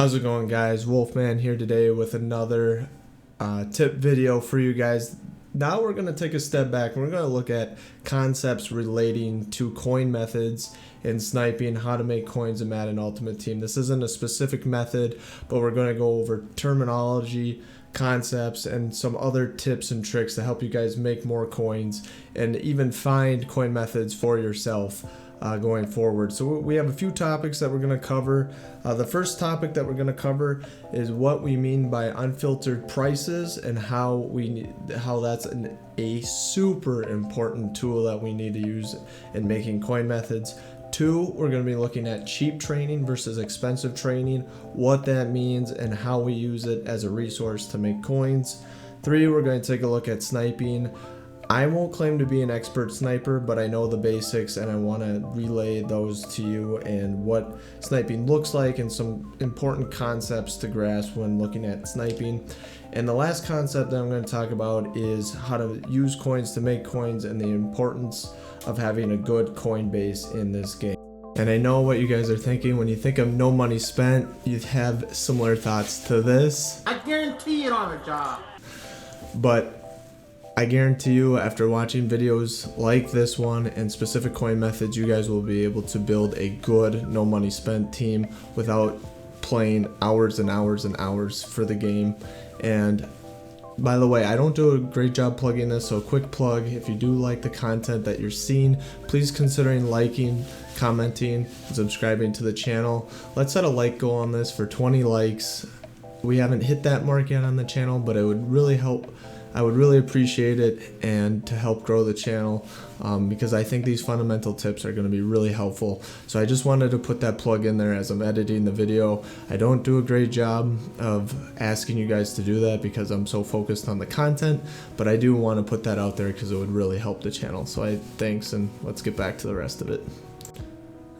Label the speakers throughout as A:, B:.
A: How's it going, guys? Wolfman here today with another tip video for you guys. Now we're going to take a step back and we're going to look at concepts relating to coin methods and sniping, how to make coins in Madden Ultimate Team. This isn't a specific method, but we're going to go over terminology, concepts, and some other tips and tricks to help you guys make more coins and even find coin methods for yourself going forward. So we have a few topics that we're going to cover. The first topic that we're going to cover is what we mean by unfiltered prices and how that's a super important tool that we need to use in making coin methods. 2, we're going to be looking at cheap training versus expensive training, what that means and how we use it as a resource to make coins. 3, we're going to take a look at sniping. I won't claim to be an expert sniper, but I know the basics and I want to relay those to you and what sniping looks like and some important concepts to grasp when looking at sniping. And the last concept that I'm going to talk about is how to use coins to make coins and the importance of having a good coin base in this game. And I know what you guys are thinking. When you think of no money spent, you have similar thoughts to this.
B: I guarantee you don't have a job.
A: But I guarantee you, after watching videos like this one and specific coin methods, you guys will be able to build a good no money spent team without playing hours and hours and hours for the game. And by the way, I don't do a great job plugging this, so quick plug: if you do like the content that you're seeing, please consider liking, commenting, and subscribing to the channel. Let's set a like goal on this for 20 likes. We haven't hit that mark yet on the channel, but it would really help. I would really appreciate it, and to help grow the channel, because I think these fundamental tips are going to be really helpful. So I just wanted to put that plug in there as I'm editing the video. I don't do a great job of asking you guys to do that because I'm so focused on the content, but I do want to put that out there because it would really help the channel. So thanks, and let's get back to the rest of it.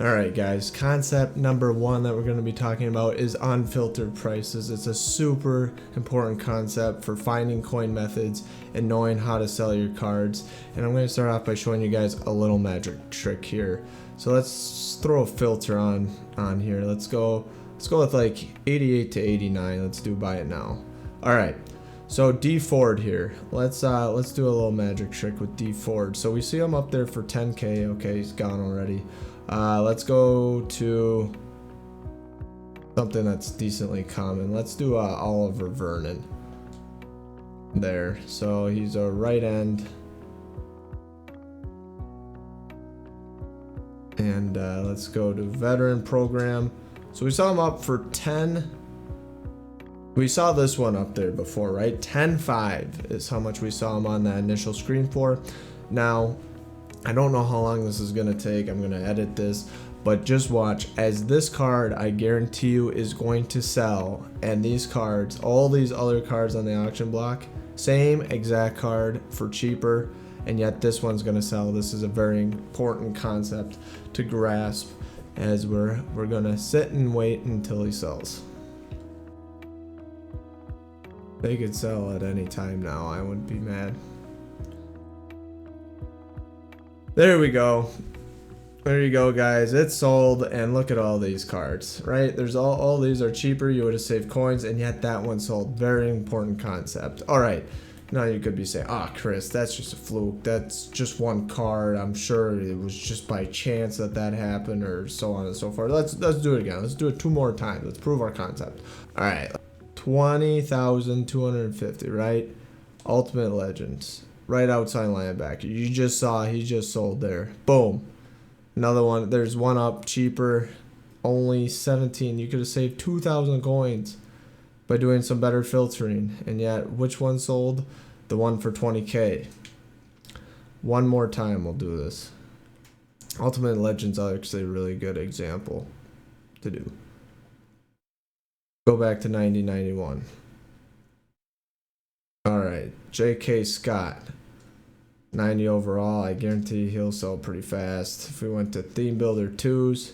A: Alright guys, concept number 1 that we're going to be talking about is unfiltered prices. It's a super important concept for finding coin methods and knowing how to sell your cards. And I'm going to start off by showing you guys a little magic trick here. So let's throw a filter on here. Let's go with like 88 to 89. Let's do buy it now. Alright. So D Ford here. Let's do a little magic trick with D Ford. So we see him up there for 10k. Okay, he's gone already. Let's go to something that's decently common. Let's do Oliver Vernon there. So he's a right end, and let's go to veteran program. So we saw him up for 10. We saw this one up there before, right? 10.5 is how much we saw him on that initial screen for. Now I don't know how long this is going to take. I'm going to edit this, but just watch as this card, I guarantee you, is going to sell. And these cards, all these other cards on the auction block, same exact card for cheaper, and yet this one's going to sell. This is a very important concept to grasp as we're going to sit and wait until he sells. They could sell at any time now. I wouldn't be mad. There we go. There you go, guys. It's sold, and look at all these cards, right? There's all these are cheaper. You would have saved coins, and yet that one sold. Very important concept. All right. Now you could be saying, Chris, that's just a fluke. That's just one card. I'm sure it was just by chance that happened, or so on and so forth. Let's do it again. Let's do it 2 more times. Let's prove our concept. All right. 20,250, right? Ultimate Legends. Right outside linebacker. You just saw he just sold there. Boom. Another one. There's one up cheaper. Only 17. You could have saved 2,000 coins by doing some better filtering. And yet, which one sold? The one for 20k. One more time we'll do this. Ultimate Legends are actually a really good example to do. Go back to 9091. Alright, J.K. Scott, 90 overall. I guarantee he'll sell pretty fast. If we went to Theme Builder 2s,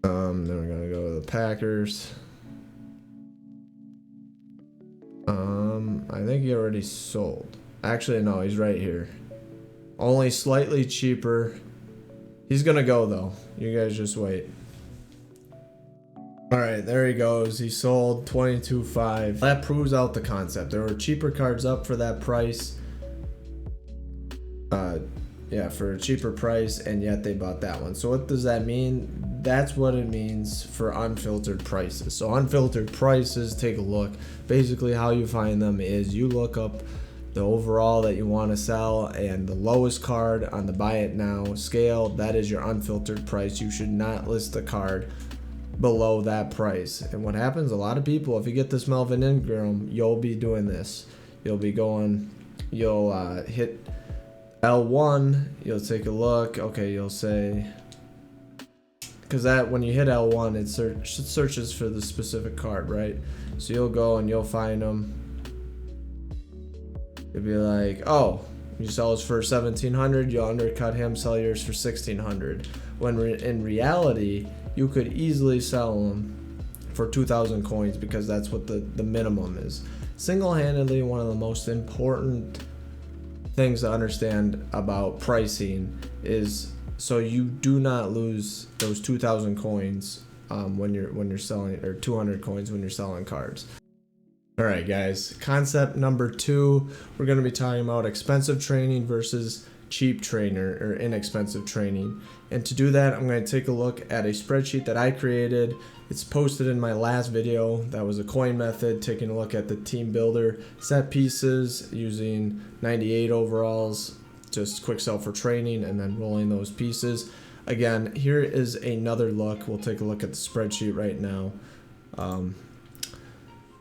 A: then we're going to go to the Packers. I think he already sold. Actually, no, he's right here. Only slightly cheaper. He's going to go, though. You guys just wait. All right, there he goes. He sold 22.5. That proves out the concept. There were cheaper cards up for that price. Yeah, for a cheaper price, and yet they bought that one. So what does that mean? That's what it means for unfiltered prices. So unfiltered prices, take a look. Basically how you find them is you look up the overall that you want to sell, and the lowest card on the buy it now scale, that is your unfiltered price. You should not list the card below that price. And what happens, a lot of people, if you get this Melvin Ingram, you'll be doing this. You'll be going, you'll hit L1, you'll take a look. Okay, you'll say, because that when you hit L1, it searches for the specific card, right? So you'll go and you'll find them. You'll be like, oh, you sell us for 1,700, you'll undercut him, sell yours for 1,600. When in reality, you could easily sell them for 2,000 coins, because that's what the minimum is. Single-handedly, one of the most important things to understand about pricing is so you do not lose those 2,000 coins when you're selling, or 200 coins when you're selling cards. All right, guys, concept number 2, we're going to be talking about expensive training versus cheap trainer or inexpensive training. And to do that, I'm going to take a look at a spreadsheet that I created. It's posted in my last video. That was a coin method, taking a look at the team builder set pieces using 98 overalls, just quick sell for training, and then rolling those pieces. Again, here is another look. We'll take a look at the spreadsheet right now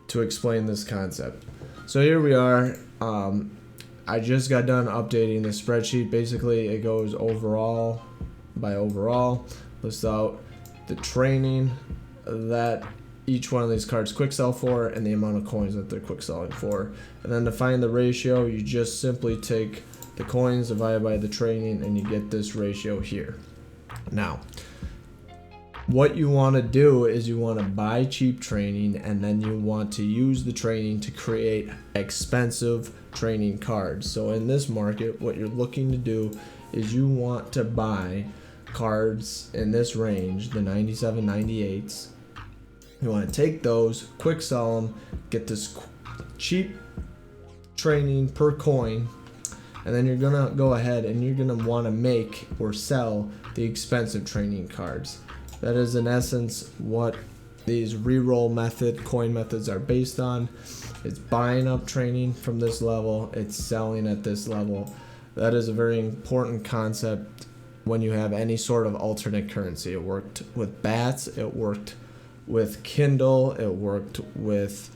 A: to explain this concept. So here we are. I just got done updating the spreadsheet. Basically, it goes overall by overall, lists out the training that each one of these cards quick sell for and the amount of coins that they're quick selling for. And then to find the ratio, you just simply take the coins divided by the training and you get this ratio here. Now, what you want to do is you want to buy cheap training, and then you want to use the training to create expensive training cards. So in this market, what you're looking to do is you want to buy cards in this range, the 97, 98s. You want to take those, quick sell them, get this cheap training per coin, and then you're going to go ahead and you're going to want to make or sell the expensive training cards. That is in essence what these reroll method, coin methods are based on. It's buying up training from this level, it's selling at this level. That is a very important concept when you have any sort of alternate currency. It worked with bats, it worked with Kindle, it worked with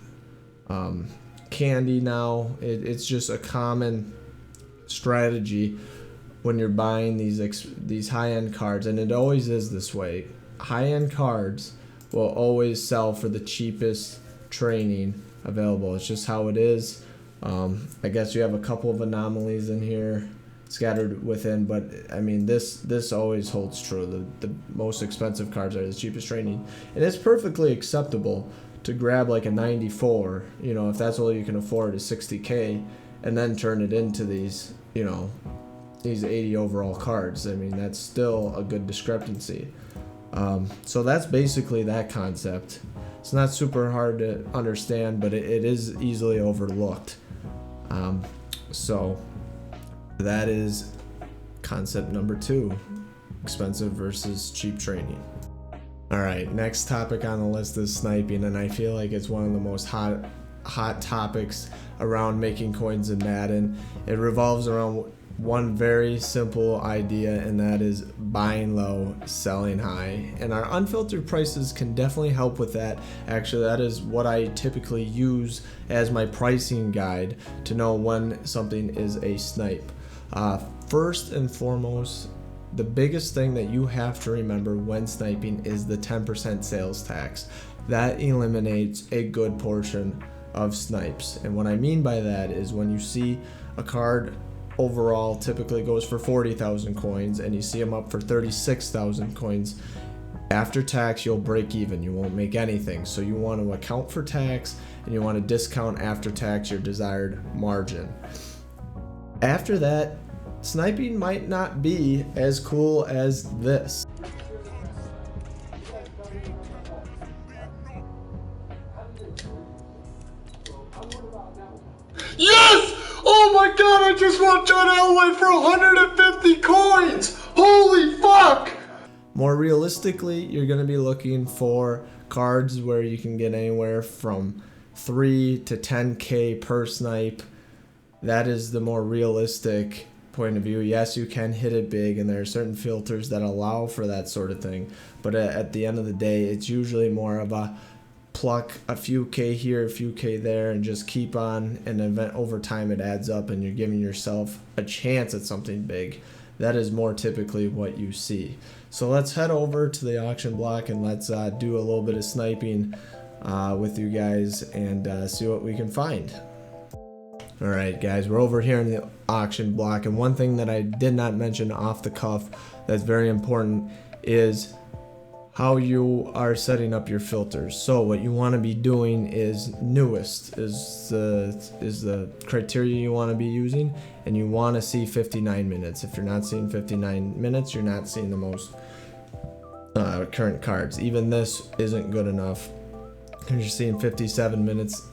A: candy now. It's just a common strategy when you're buying these high-end cards, and it always is this way. High-end cards will always sell for the cheapest training available. It's just how it is. I guess you have a couple of anomalies in here scattered within, but I mean this always holds true. The most expensive cards are the cheapest training, and it's perfectly acceptable to grab like a 94, you know, if that's all you can afford is 60k, and then turn it into these, you know, these 80 overall cards. I mean, that's still a good discrepancy. So that's basically that concept. It's not super hard to understand, but it is easily overlooked. So that is concept number 2, expensive versus cheap training. All right, next topic on the list is sniping, and I feel like it's one of the most hot topics around making coins in Madden. It revolves around one very simple idea, and that is buying low, selling high. And our unfiltered prices can definitely help with that. Actually, that is what I typically use as my pricing guide to know when something is a snipe. First and foremost, the biggest thing that you have to remember when sniping is the 10% sales tax. That eliminates a good portion of snipes. And what I mean by that is when you see a card overall typically goes for 40,000 coins and you see them up for 36,000 coins, after tax you'll break even, you won't make anything. So you want to account for tax and you want to discount after tax your desired margin. After that, sniping might not be as cool as this.
C: god, I just won John Elway for 150 coins! Holy fuck!
A: More realistically, you're going to be looking for cards where you can get anywhere from 3 to 10k per snipe. That is the more realistic point of view. Yes, you can hit it big, and there are certain filters that allow for that sort of thing, but at the end of the day, it's usually more of a pluck a few K here, a few K there, and just keep on, and event over time it adds up and you're giving yourself a chance at something big. That is more typically what you see. So let's head over to the auction block and let's do a little bit of sniping with you guys and see what we can find. Alright guys, we're over here in the auction block, and one thing that I did not mention off the cuff that's very important is how you are setting up your filters. So what you want to be doing is newest is the criteria you want to be using, and you want to see 59 minutes. If you're not seeing 59 minutes, you're not seeing the most current cards. Even this isn't good enough because you're seeing 57 minutes.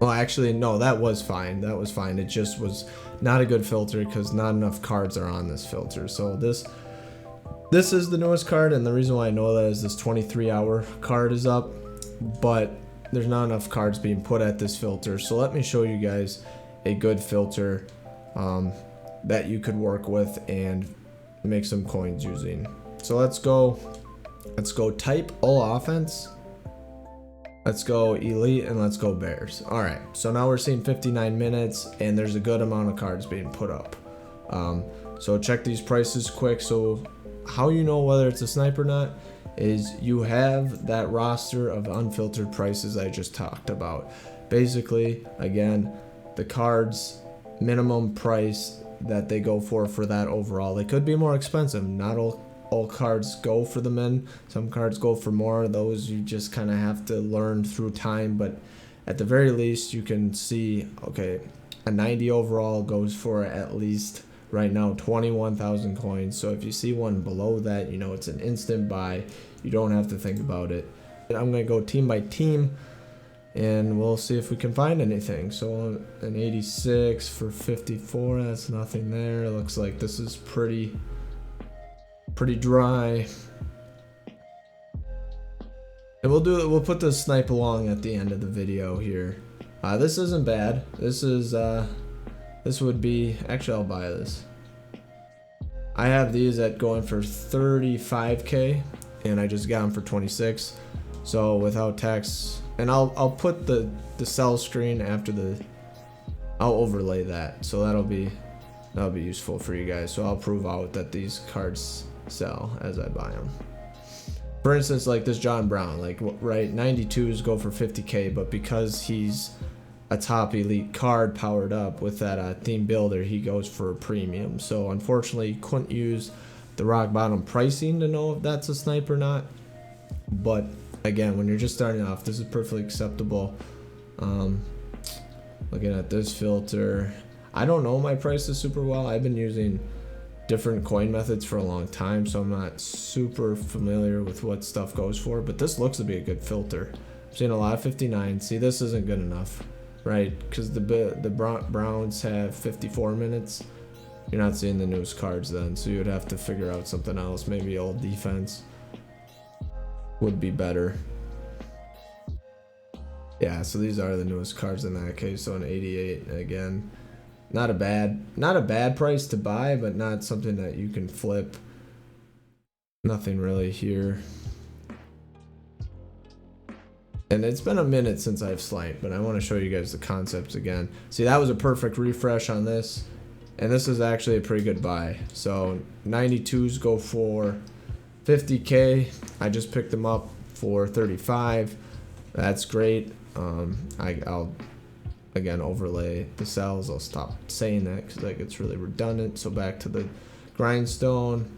A: Well, actually, no, that was fine. That was fine. It just was not a good filter because not enough cards are on this filter. So this is the newest card, and the reason why I know that is this 23-hour card is up, but there's not enough cards being put at this filter. So let me show you guys a good filter that you could work with and make some coins using. So let's go type all offense. Let's go elite, and let's go bears. All right, so now we're seeing 59 minutes, and there's a good amount of cards being put up. So check these prices quick. So how you know whether it's a snipe or not is you have that roster of unfiltered prices I just talked about. Basically, again, the cards minimum price that they go for that overall. They could be more expensive. Not all cards go for the min. Some cards go for more. Those you just kind of have to learn through time, but at the very least you can see, okay, a 90 overall goes for at least right now 21,000 coins. So if you see one below that, you know it's an instant buy. You don't have to think about it. I'm gonna go team by team and we'll see if we can find anything. So an 86 for 54, that's nothing there. It looks like this is pretty dry. And we'll put the snipe along at the end of the video here. This isn't bad. This would be, actually I'll buy this. I have these at going for 35k and I just got them for 26. So without tax, and I'll put the sell screen after I'll overlay that. So that'll be useful for you guys. So I'll prove out that these cards sell as I buy them. For instance, like this John Brown, like right, 92s go for 50k, but because he's a top elite card powered up with that theme builder, he goes for a premium. So unfortunately, you couldn't use the rock bottom pricing to know if that's a snipe or not. But again, when you're just starting off, this is perfectly acceptable. Looking at this filter, I don't know my prices super well. I've been using different coin methods for a long time, so I'm not super familiar with what stuff goes for, but this looks to be a good filter. I'm seeing a lot of 59. See, this isn't good enough, right? Because the Browns have 54 minutes. You're not seeing the newest cards then, so you would have to figure out something else. Maybe all defense would be better. Yeah, so these are the newest cards in that case. So an 88 again. Not a bad price to buy, but not something that you can flip. Nothing really here. And it's been a minute since I've sniped, but I want to show you guys the concepts again. See, that was a perfect refresh on this, and this is actually a pretty good buy. So 92s go for 50k. I just picked them up for 35. That's great. I'll again overlay the cells. I'll stop saying that because that gets really redundant. So back to the grindstone.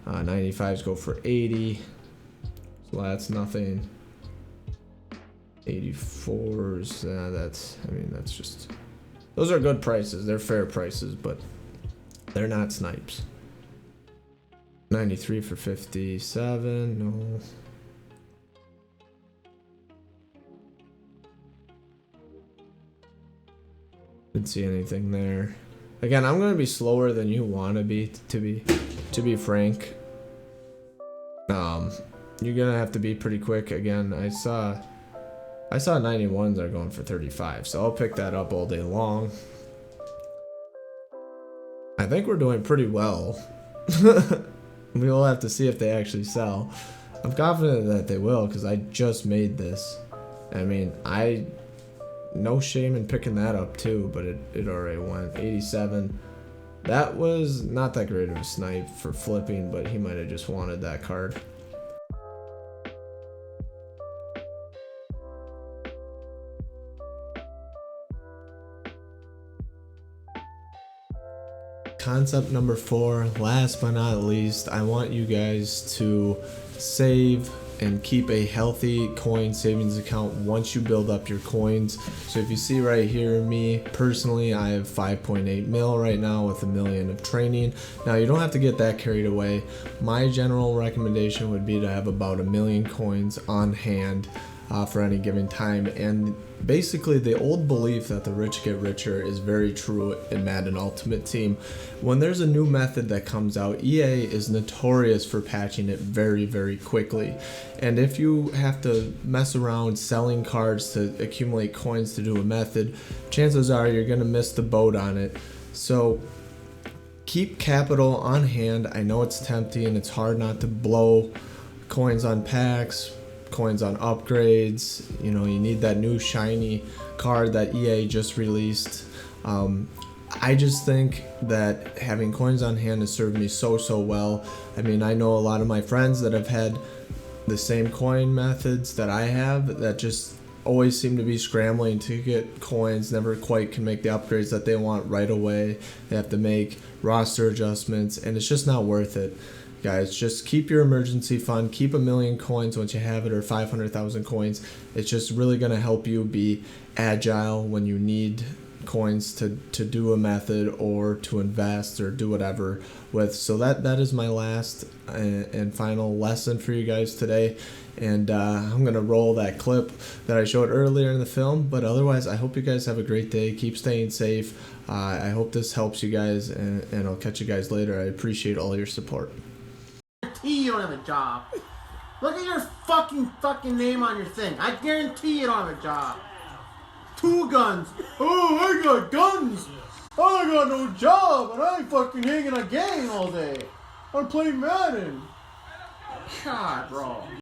A: 95s go for 80, so that's nothing. 84s, that's just, those are good prices. They're fair prices, but they're not snipes. 93 for 57, no. Didn't see anything there. Again, I'm gonna be slower than you want to be frank. You're gonna have to be pretty quick. Again, I saw 91s are going for 35, so I'll pick that up all day long. I think we're doing pretty well. We will have to see if they actually sell. I'm confident that they will because I just made this. I mean, no shame in picking that up too, but it already went 87. That was not that great of a snipe for flipping, but he might have just wanted that card. Concept number 4, last but not least, I want you guys to save and keep a healthy coin savings account once you build up your coins. So if you see right here, me personally, I have 5.8 mil right now with $1 million of training. Now you don't have to get that carried away. My general recommendation would be to have about 1 million coins on hand for any given time. And basically the old belief that the rich get richer is very true in Madden Ultimate Team. When there's a new method that comes out, EA is notorious for patching it very, very quickly. And if you have to mess around selling cards to accumulate coins to do a method, chances are you're going to miss the boat on it. So keep capital on hand. I know it's tempting and it's hard not to blow coins on packs, coins on upgrades. You know, you need that new shiny card that EA just released. I just think that having coins on hand has served me so well. I mean, I know a lot of my friends that have had the same coin methods that I have that just always seem to be scrambling to get coins, never quite can make the upgrades that they want right away. They have to make roster adjustments and it's just not worth it. Guys, just keep your emergency fund, keep 1 million coins once you have it, or 500,000 coins. It's just really going to help you be agile when you need coins to do a method or to invest or do whatever with. So that is my last and final lesson for you guys today. And I'm going to roll that clip that I showed earlier in the film. But otherwise, I hope you guys have a great day. Keep staying safe. I hope this helps you guys, and I'll catch you guys later. I appreciate all your support.
B: You don't have a job. Look at your fucking name on your thing. I guarantee you don't have a job. 2 guns. Oh, I got guns. I got no job, and I fucking hang in a gang all day. I'm playing Madden. God, bro.